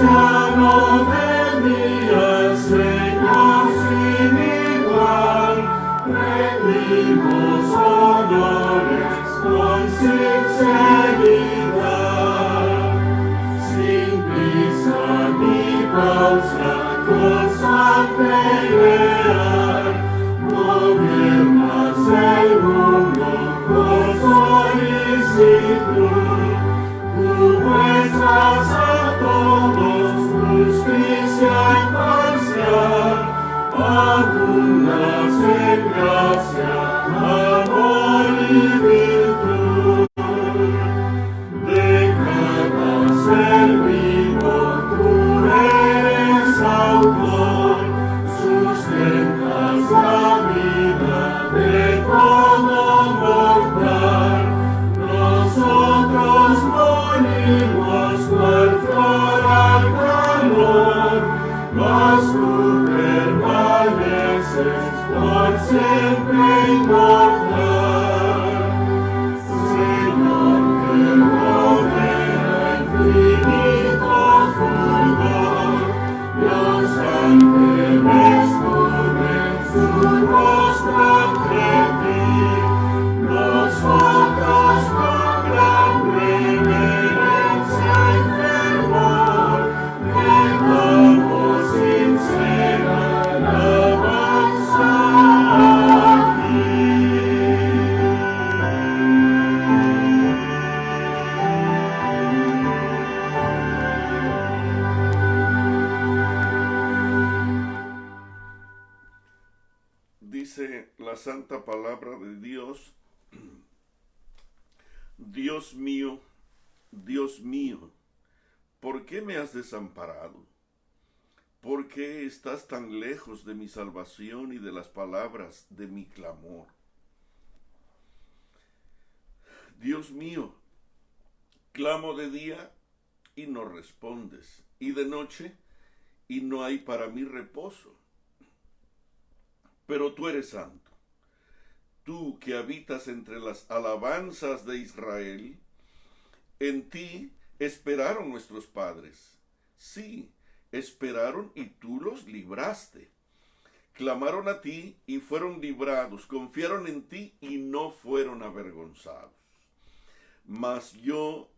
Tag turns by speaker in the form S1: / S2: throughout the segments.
S1: anciano de días, Señor sin igual, rendimos honores con sinceridad, sin prisa ni pausa, constante y leal, gobiernas el mundo con solicitud. Tú muestras a todos justicia imparcial, abundas en gracia, amor y virtud. Declaras el vivo, tú eres autor, sustentas la vida de todo mortal. Nosotros morimos cual flor al calor, mas tú permaneces por siempre inmortal. Señor, que rodea infinito fulgor, los ángeles cubren su rostro ante ti. Nosotros con gran reverencia y fervor rendamos sincera alabanza a ti. Dice la santa palabra de Dios: Dios mío, ¿por qué me has desamparado? ¿Por qué estás tan lejos de mi salvación y de las palabras de mi clamor? Dios mío, clamo de día y no respondes, y de noche y no hay para mí reposo. Pero tú eres santo. Tú que habitas entre las alabanzas de Israel, en ti esperaron nuestros padres. Sí, esperaron y tú los libraste. Clamaron a ti y fueron librados, confiaron en ti y no fueron avergonzados. Mas yo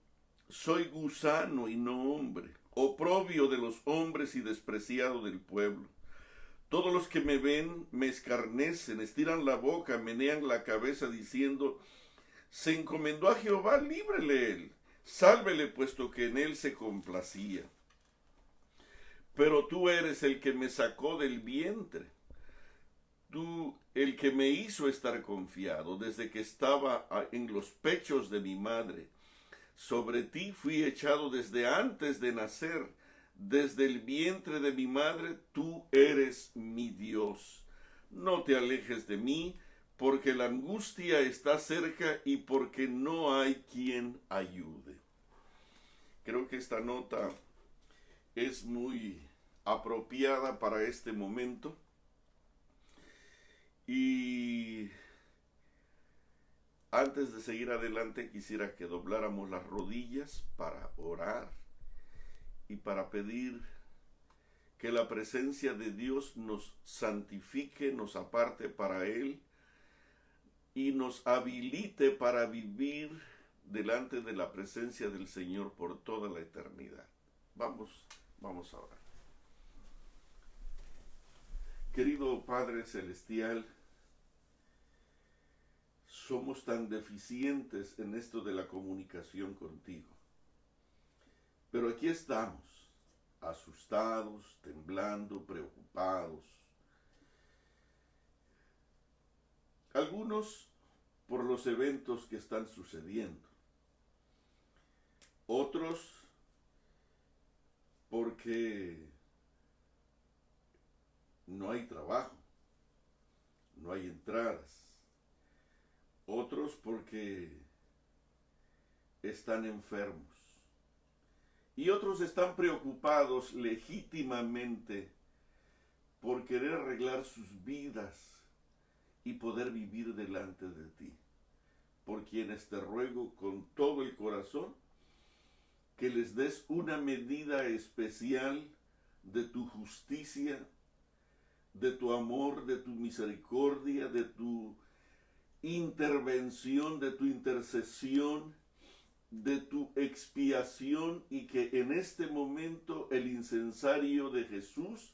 S1: soy gusano y no hombre, oprobio de los hombres y despreciado del pueblo. Todos los que me ven me escarnecen, estiran la boca, menean la cabeza diciendo: se encomendó a Jehová, líbrele él, sálvele puesto que en él se complacía. Pero tú eres el que me sacó del vientre, tú el que me hizo estar confiado desde que estaba en los pechos de mi madre. Sobre ti fui echado desde antes de nacer. Desde el vientre de mi madre, tú eres mi Dios. No te alejes de mí, porque la angustia está cerca y porque no hay quien ayude. Creo que esta nota es muy apropiada para este momento. Y antes de seguir adelante, quisiera que dobláramos las rodillas para orar y para pedir que la presencia de Dios nos santifique, nos aparte para Él y nos habilite para vivir delante de la presencia del Señor por toda la eternidad. Vamos a orar. Querido Padre Celestial, somos tan deficientes en esto de la comunicación contigo. Pero aquí estamos, asustados, temblando, preocupados. Algunos por los eventos que están sucediendo. Otros porque no hay trabajo, no hay entradas. Otros porque están enfermos. Y otros están preocupados legítimamente por querer arreglar sus vidas y poder vivir delante de ti. Por quienes te ruego con todo el corazón que les des una medida especial de tu justicia, de tu amor, de tu misericordia, de tu intervención, de tu intercesión, de tu expiación, y que en este momento el incensario de Jesús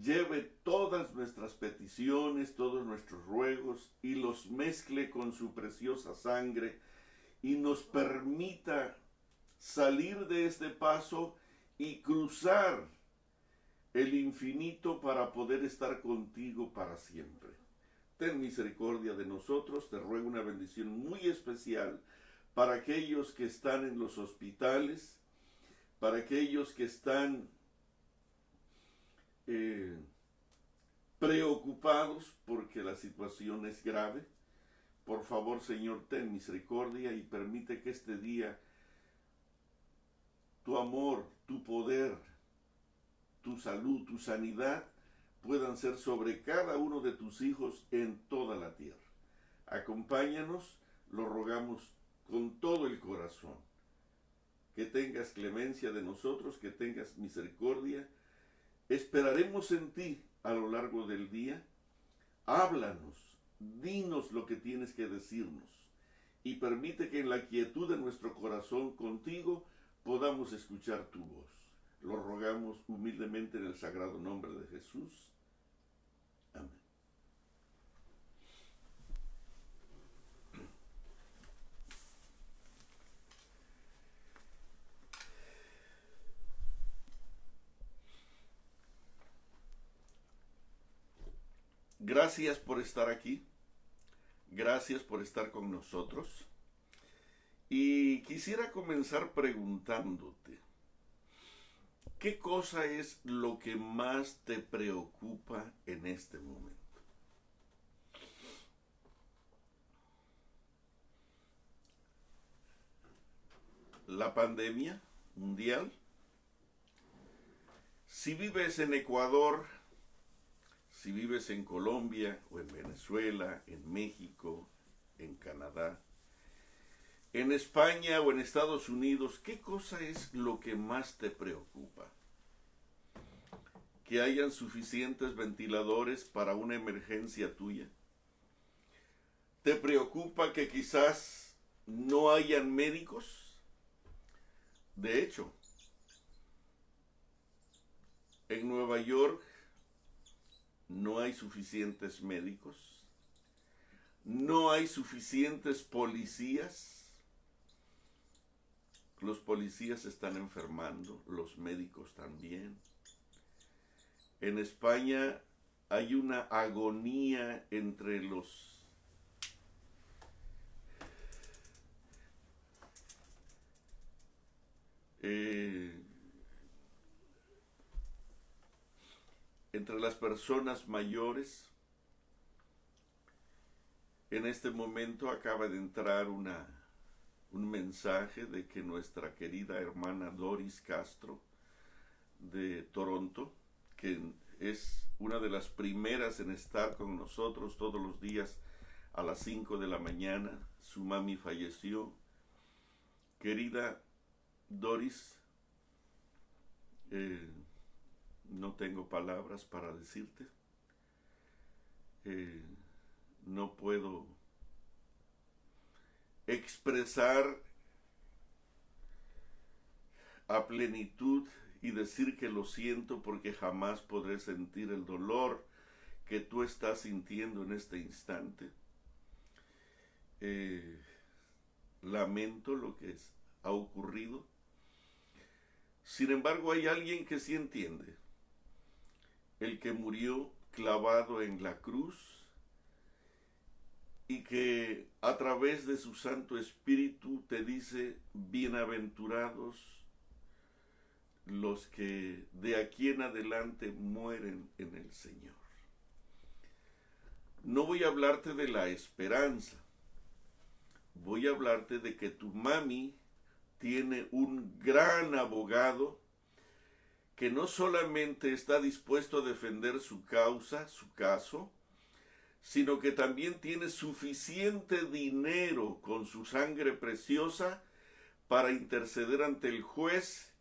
S1: lleve todas nuestras peticiones, todos nuestros ruegos, y los mezcle con su preciosa sangre, y nos permita salir de este paso y cruzar el infinito para poder estar contigo para siempre. Ten misericordia de nosotros, te ruego una bendición muy especial para aquellos que están en los hospitales, para aquellos que están preocupados porque la situación es grave. Por favor, Señor, ten misericordia y permite que este día tu amor, tu poder, tu salud, tu sanidad puedan ser sobre cada uno de tus hijos en toda la tierra. Acompáñanos, lo rogamos con todo el corazón. Que tengas clemencia de nosotros, que tengas misericordia. Esperaremos en ti a lo largo del día. Háblanos, dinos lo que tienes que decirnos, y permite que en la quietud de nuestro corazón contigo podamos escuchar tu voz. Lo rogamos humildemente en el sagrado nombre de Jesús. Amén. Gracias por estar aquí. Gracias por estar con nosotros. Y quisiera comenzar preguntándote, ¿qué cosa es lo que más te preocupa en este momento? ¿La pandemia mundial? Si vives en Ecuador, si vives en Colombia o en Venezuela, en México, en Canadá, en España o en Estados Unidos, ¿qué cosa es lo que más te preocupa? ¿Que hayan suficientes ventiladores para una emergencia tuya? ¿Te preocupa que quizás no hayan médicos? De hecho, en Nueva York no hay suficientes médicos, no hay suficientes policías. Los policías están enfermando, los médicos también. En España hay una agonía entre entre las personas mayores. En este momento acaba de entrar un mensaje de que nuestra querida hermana Doris Castro de Toronto, que es una de las primeras en estar con nosotros todos los días a las 5 de la mañana, su mami falleció. Querida Doris, no tengo palabras para decirte. No puedo expresar a plenitud y decir que lo siento, porque jamás podré sentir el dolor que tú estás sintiendo en este instante. Lamento lo que ha ocurrido. Sin embargo, hay alguien que sí entiende. El que murió clavado en la cruz, y que a través de su Santo Espíritu te dice: bienaventurados los que de aquí en adelante mueren en el Señor. No voy a hablarte de la esperanza, voy a hablarte de que tu mami tiene un gran abogado que no solamente está dispuesto a defender su causa, su caso, sino que también tiene suficiente dinero con su sangre preciosa para interceder ante el juez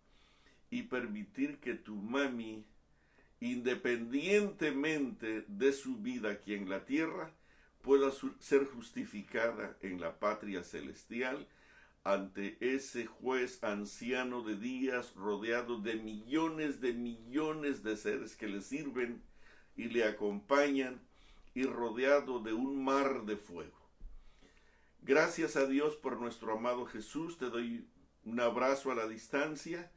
S1: y permitir que tu mami, independientemente de su vida aquí en la tierra, pueda ser justificada en la patria celestial ante ese juez anciano de días, rodeado de millones de seres que le sirven y le acompañan, y rodeado de un mar de fuego. Gracias a Dios por nuestro amado Jesús. Te doy un abrazo a la distancia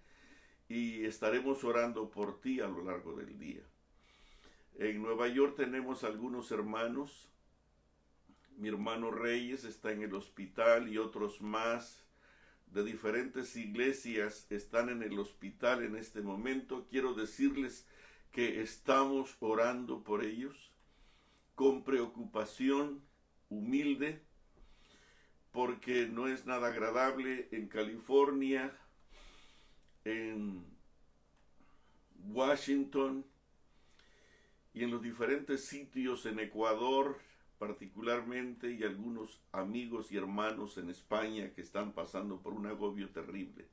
S1: y estaremos orando por ti a lo largo del día. En Nueva York tenemos algunos hermanos. Mi hermano Reyes está en el hospital y otros más de diferentes iglesias están en el hospital en este momento. Quiero decirles que estamos orando por ellos con preocupación humilde, porque no es nada agradable en California, en Washington y en los diferentes sitios en Ecuador particularmente, y algunos amigos y hermanos en España que están pasando por un agobio terrible.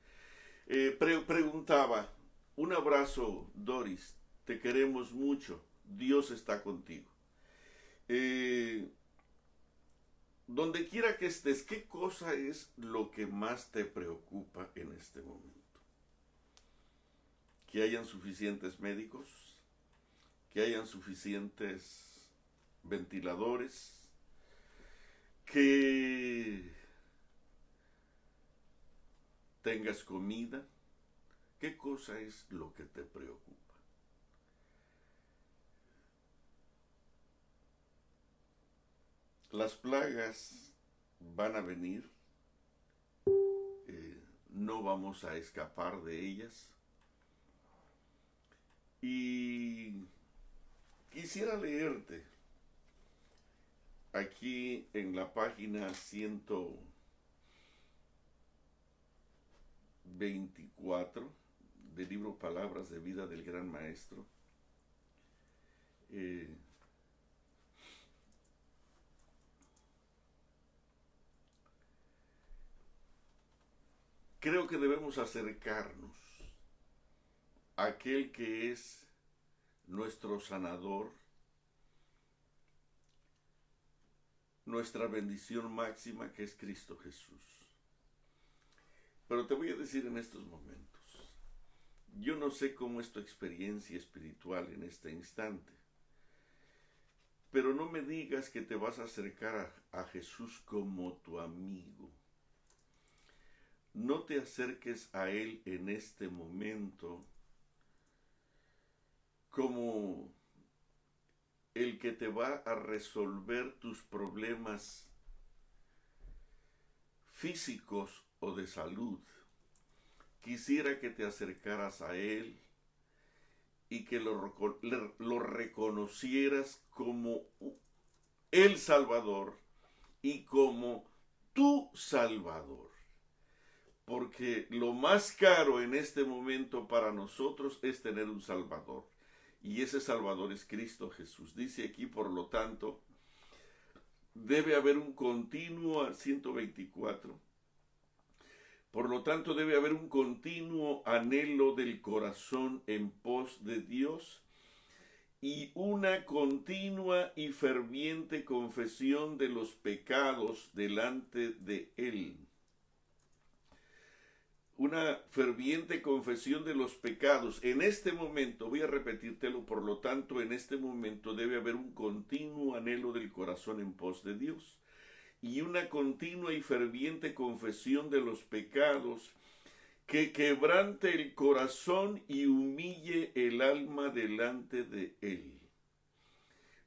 S1: Preguntaba, un abrazo Doris, te queremos mucho, Dios está contigo. Donde quiera que estés, ¿qué cosa es lo que más te preocupa en este momento? Que hayan suficientes médicos, que hayan suficientes ventiladores, que tengas comida. ¿Qué cosa es lo que te preocupa? Las plagas van a venir, no vamos a escapar de ellas. Y quisiera leerte aquí en la página 124 del libro Palabras de Vida del Gran Maestro. Creo que debemos acercarnos a aquel que es nuestro sanador, nuestra bendición máxima, que es Cristo Jesús. Pero te voy a decir en estos momentos, yo no sé cómo es tu experiencia espiritual en este instante, pero no me digas que te vas a acercar a Jesús como tu amigo. No te acerques a Él en este momento como el que te va a resolver tus problemas físicos o de salud. Quisiera que te acercaras a Él y que lo reconocieras como el Salvador y como tu Salvador. Porque lo más caro en este momento para nosotros es tener un Salvador. Y ese Salvador es Cristo Jesús. Dice aquí, por lo tanto, debe haber un continuo, 124. Por lo tanto, debe haber un continuo anhelo del corazón en pos de Dios y una continua y ferviente confesión de los pecados delante de Él. Una ferviente confesión de los pecados. En este momento, voy a repetírtelo, por lo tanto, en este momento debe haber un continuo anhelo del corazón en pos de Dios y una continua y ferviente confesión de los pecados que quebrante el corazón y humille el alma delante de Él.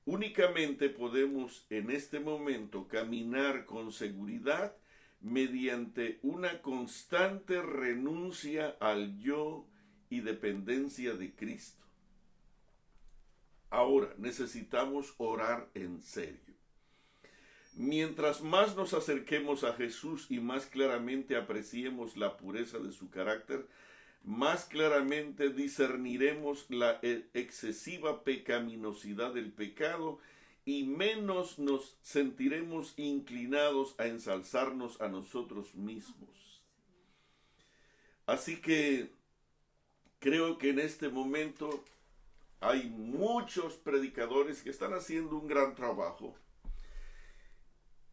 S1: Únicamente podemos en este momento caminar con seguridad mediante una constante renuncia al yo y dependencia de Cristo. Ahora, necesitamos orar en serio. Mientras más nos acerquemos a Jesús y más claramente apreciemos la pureza de su carácter, más claramente discerniremos la excesiva pecaminosidad del pecado y menos nos sentiremos inclinados a ensalzarnos a nosotros mismos. Así que creo que en este momento hay muchos predicadores que están haciendo un gran trabajo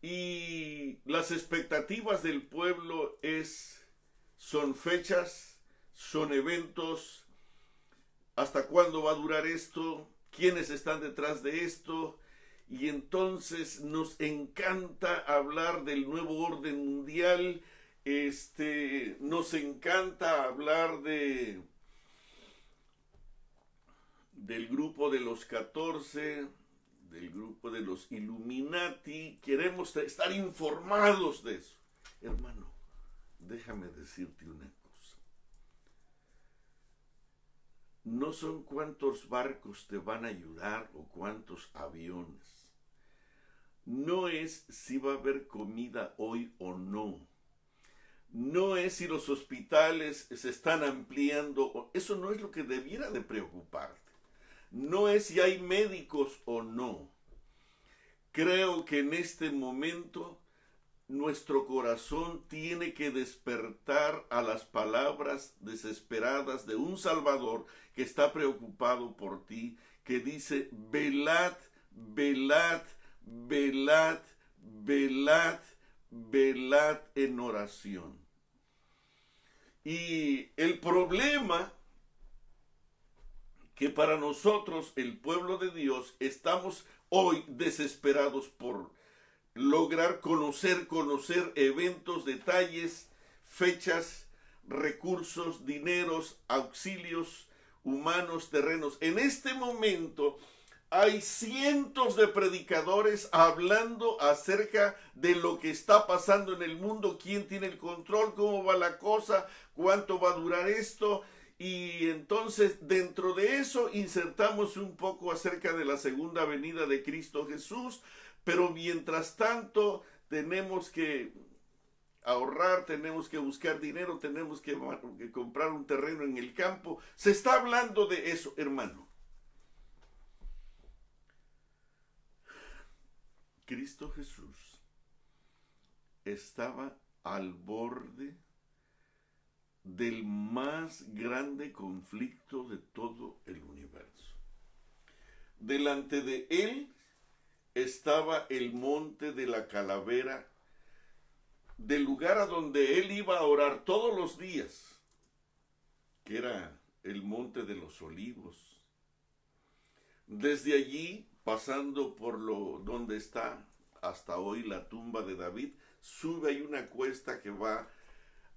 S1: y las expectativas del pueblo son fechas, son eventos, hasta cuándo va a durar esto, quiénes están detrás de esto, y entonces nos encanta hablar del nuevo orden mundial, nos encanta hablar del grupo de los 14, del grupo de los Illuminati, queremos estar informados de eso. Hermano, déjame decirte una cosa. No son cuántos barcos te van a ayudar o cuántos aviones. No es si va a haber comida hoy o no. No es si los hospitales se están ampliando. Eso no es lo que debiera de preocuparte. No es si hay médicos o no. Creo que en este momento nuestro corazón tiene que despertar a las palabras desesperadas de un Salvador que está preocupado por ti, que dice: velad, velad, velad, velad, velad en oración. Y el problema que para nosotros, el pueblo de Dios, estamos hoy desesperados por lograr conocer eventos, detalles, fechas, recursos, dineros, auxilios humanos, terrenos. En este momento hay cientos de predicadores hablando acerca de lo que está pasando en el mundo, quién tiene el control, cómo va la cosa, cuánto va a durar esto. Y entonces dentro de eso insertamos un poco acerca de la segunda venida de Cristo Jesús, pero mientras tanto tenemos que ahorrar, tenemos que buscar dinero, tenemos que comprar un terreno en el campo. Se está hablando de eso, hermano. Cristo Jesús estaba al borde del más grande conflicto de todo el universo. Delante de él estaba el monte de la calavera, del lugar a donde él iba a orar todos los días, que era el monte de los olivos. Desde allí, pasando por donde está hasta hoy la tumba de David, sube ahí una cuesta que va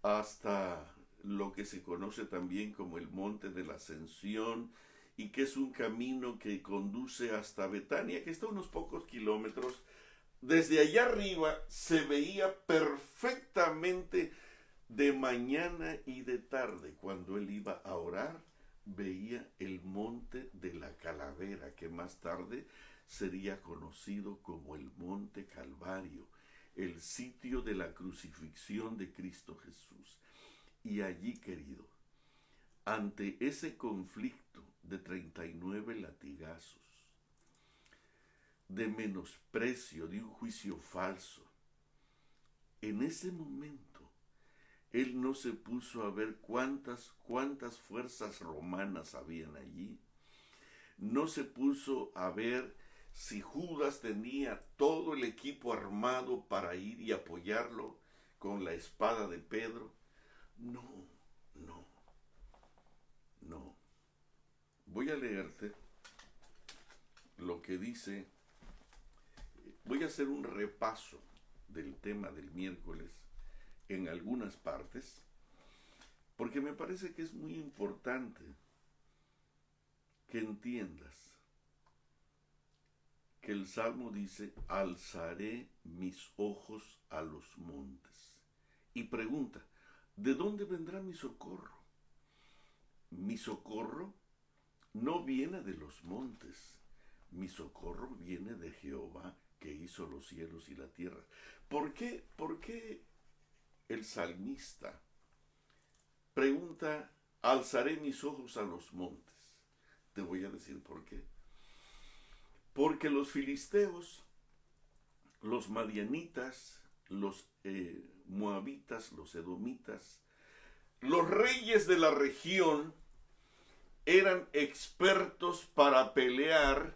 S1: hasta lo que se conoce también como el Monte de la Ascensión, y que es un camino que conduce hasta Betania, que está a unos pocos kilómetros. Desde allá arriba se veía perfectamente de mañana y de tarde. Cuando él iba a orar, veía el Monte de la Calavera, que más tarde sería conocido como el Monte Calvario, el sitio de la crucifixión de Cristo Jesús. Y allí, querido, ante ese conflicto de 39 latigazos, de menosprecio, de un juicio falso, en ese momento, él no se puso a ver cuántas fuerzas romanas habían allí. No se puso a ver si Judas tenía todo el equipo armado para ir y apoyarlo con la espada de Pedro. No. Voy a leerte lo que dice. Voy a hacer un repaso del tema del miércoles en algunas partes, porque me parece que es muy importante que entiendas que el Salmo dice: alzaré mis ojos a los montes. Y pregunta: ¿de dónde vendrá mi socorro? Mi socorro no viene de los montes. Mi socorro viene de Jehová, que hizo los cielos y la tierra. ¿Por qué el salmista pregunta: alzaré mis ojos a los montes? Te voy a decir por qué. Porque los filisteos, los madianitas, los moabitas, los edomitas, Los reyes de la región eran expertos para pelear,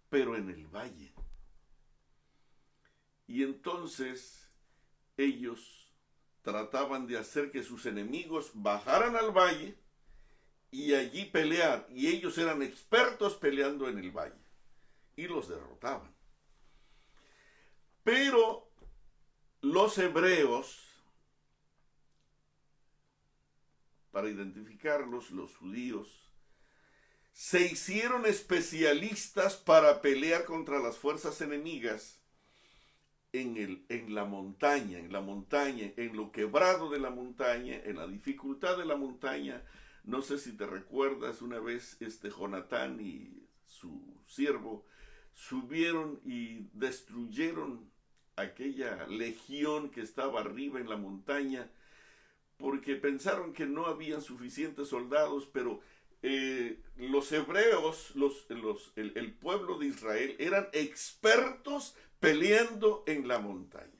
S1: pero en el valle. Y entonces ellos trataban de hacer que sus enemigos bajaran al valle y allí pelear. Y ellos eran expertos peleando en el valle. Y los derrotaban. Pero los hebreos, para identificarlos, los judíos, se hicieron especialistas para pelear contra las fuerzas enemigas en la montaña, en lo quebrado de la montaña, en la dificultad de la montaña. No sé si te recuerdas, una vez Jonatán y su siervo subieron y destruyeron aquella legión que estaba arriba en la montaña, porque pensaron que no habían suficientes soldados, pero los hebreos, el pueblo de Israel, eran expertos peleando en la montaña.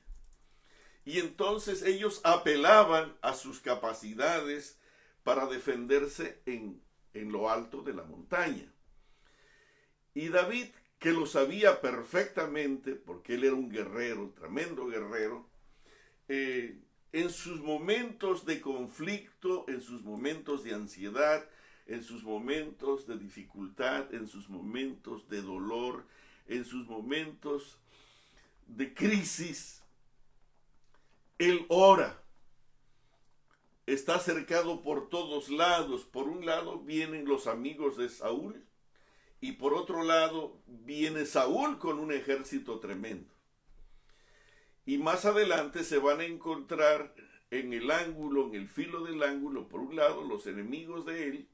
S1: Y entonces ellos apelaban a sus capacidades para defenderse en lo alto de la montaña. Y David, que lo sabía perfectamente, porque él era un guerrero, tremendo guerrero, en sus momentos de conflicto, en sus momentos de ansiedad, en sus momentos de dificultad, en sus momentos de dolor, en sus momentos de crisis, él ora. Está cercado por todos lados. Por un lado vienen los amigos de Saúl y por otro lado viene Saúl con un ejército tremendo. Y más adelante se van a encontrar en el ángulo, en el filo del ángulo, por un lado los enemigos de él,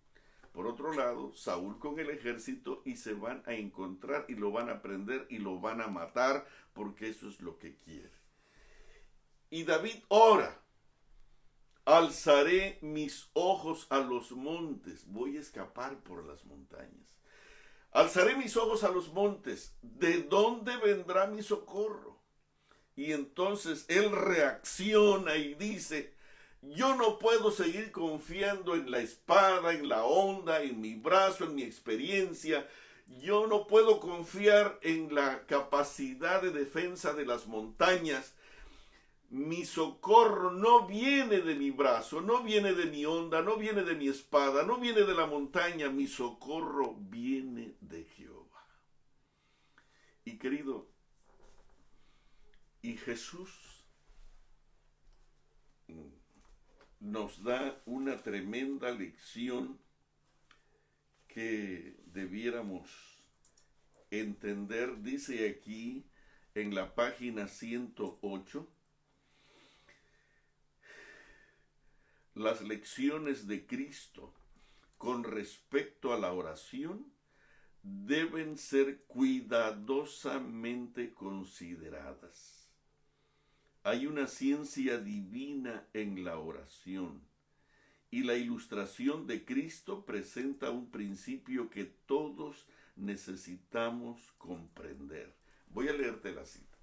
S1: por otro lado Saúl con el ejército, y se van a encontrar y lo van a prender y lo van a matar, porque eso es lo que quiere. Y David ora: alzaré mis ojos a los montes, voy a escapar por las montañas. Alzaré mis ojos a los montes, ¿de dónde vendrá mi socorro? Y entonces él reacciona y dice: yo no puedo seguir confiando en la espada, en la honda, en mi brazo, en mi experiencia. Yo no puedo confiar en la capacidad de defensa de las montañas. Mi socorro no viene de mi brazo, no viene de mi honda, no viene de mi espada, no viene de la montaña. Mi socorro viene de Jehová. Y querido, y Jesús nos da una tremenda lección que debiéramos entender. Dice aquí en la página 108, las lecciones de Cristo con respecto a la oración deben ser cuidadosamente consideradas. Hay una ciencia divina en la oración, y la ilustración de Cristo presenta un principio que todos necesitamos comprender. Voy a leerte la cita.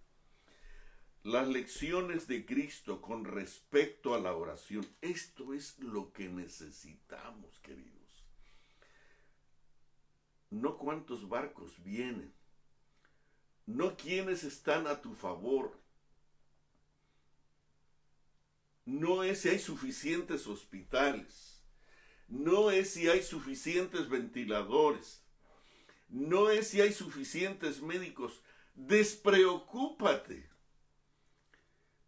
S1: Las lecciones de Cristo con respecto a la oración. Esto es lo que necesitamos, queridos. No cuántos barcos vienen, no quiénes están a tu favor, no es si hay suficientes hospitales, no es si hay suficientes ventiladores, no es si hay suficientes médicos. Despreocúpate.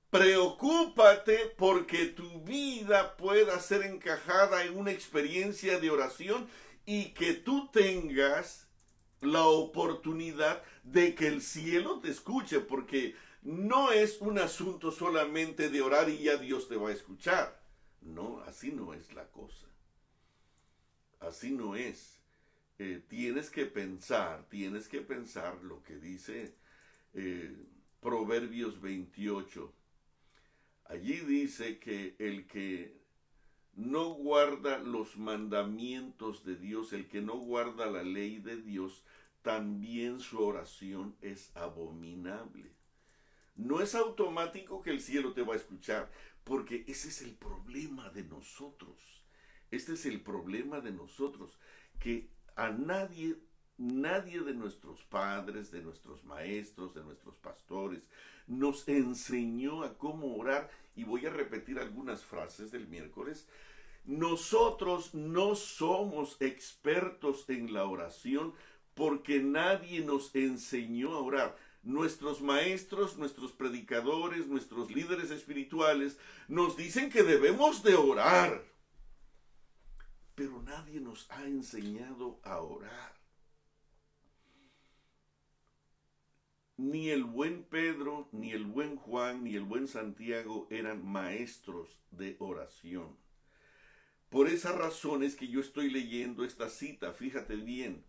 S1: Preocúpate porque tu vida pueda ser encajada en una experiencia de oración y que tú tengas la oportunidad de que el cielo te escuche, porque no es un asunto solamente de orar y ya Dios te va a escuchar. No, así no es la cosa. Así no es. Tienes que pensar lo que dice Proverbios 28. Allí dice que el que no guarda los mandamientos de Dios, el que no guarda la ley de Dios, también su oración es abominable. No es automático que el cielo te va a escuchar, porque ese es el problema de nosotros. Este es el problema de nosotros, que a nadie de nuestros padres, de nuestros maestros, de nuestros pastores, nos enseñó a cómo orar. Y voy a repetir algunas frases del miércoles. Nosotros no somos expertos en la oración porque nadie nos enseñó a orar. Nuestros maestros, nuestros predicadores, nuestros líderes espirituales nos dicen que debemos de orar, pero nadie nos ha enseñado a orar. Ni el buen Pedro, ni el buen Juan, ni el buen Santiago eran maestros de oración. Por esa razón es que yo estoy leyendo esta cita, fíjate bien.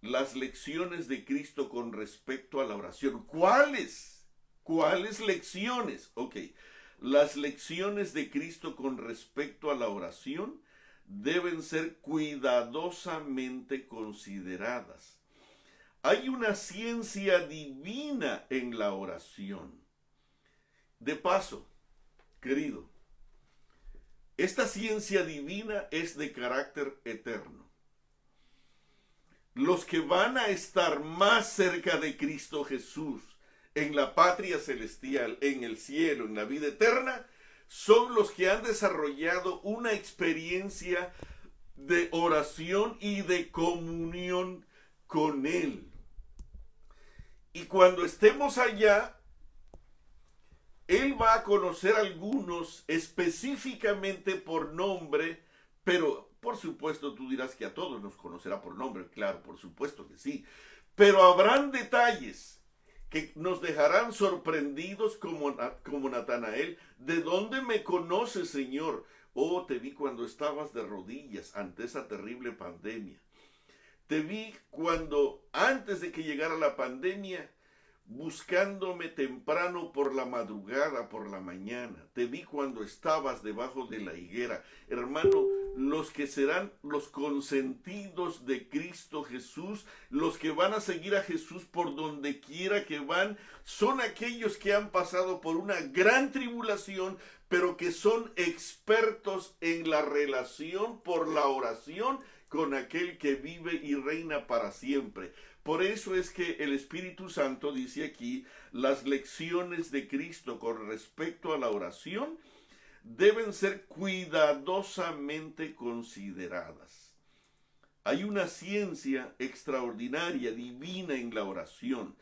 S1: Las lecciones de Cristo con respecto a la oración. ¿Cuáles? ¿Cuáles lecciones? Ok, las lecciones de Cristo con respecto a la oración deben ser cuidadosamente consideradas. Hay una ciencia divina en la oración. De paso, querido, esta ciencia divina es de carácter eterno. Los que van a estar más cerca de Cristo Jesús en la patria celestial, en el cielo, en la vida eterna, son los que han desarrollado una experiencia de oración y de comunión con Él. Y cuando estemos allá, Él va a conocer a algunos específicamente por nombre, pero por supuesto tú dirás que a todos nos conocerá por nombre, claro, por supuesto que sí. Pero habrán detalles que nos dejarán sorprendidos como Natanael. ¿De dónde me conoces, Señor? Oh, te vi cuando estabas de rodillas ante esa terrible pandemia. Te vi cuando, antes de que llegara la pandemia, buscándome temprano por la madrugada, por la mañana. Te vi cuando estabas debajo de la higuera. Hermano, los que serán los consentidos de Cristo Jesús, los que van a seguir a Jesús por donde quiera que van, son aquellos que han pasado por una gran tribulación, pero que son expertos en la relación por la oración con aquel que vive y reina para siempre. Por eso es que el Espíritu Santo dice aquí, las lecciones de Cristo con respecto a la oración deben ser cuidadosamente consideradas. Hay una ciencia extraordinaria, divina en la oración.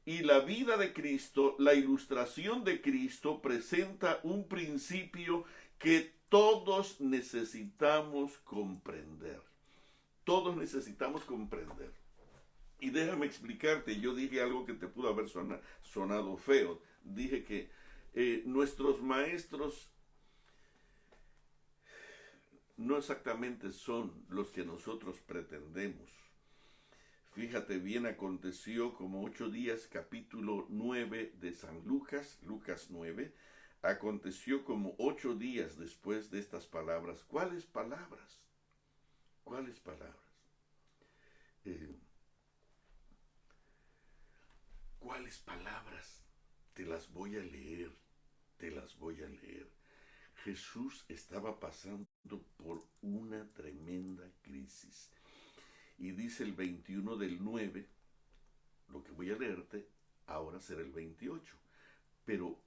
S1: Y la vida de Cristo, la ilustración de Cristo, presenta un principio que todos necesitamos comprender. Todos necesitamos comprender. Y déjame explicarte, yo dije algo que te pudo haber sonado feo. Dije que nuestros maestros no exactamente son los que nosotros pretendemos. Fíjate bien, aconteció como 8 días, capítulo 9 de San Lucas, Lucas 9, aconteció como 8 días después de estas palabras. ¿Cuáles palabras? ¿Cuáles palabras? ¿Cuáles palabras? Te las voy a leer, te las voy a leer. Jesús estaba pasando por una tremenda crisis. Y dice el 21 del 9, lo que voy a leerte, ahora será el 28. Pero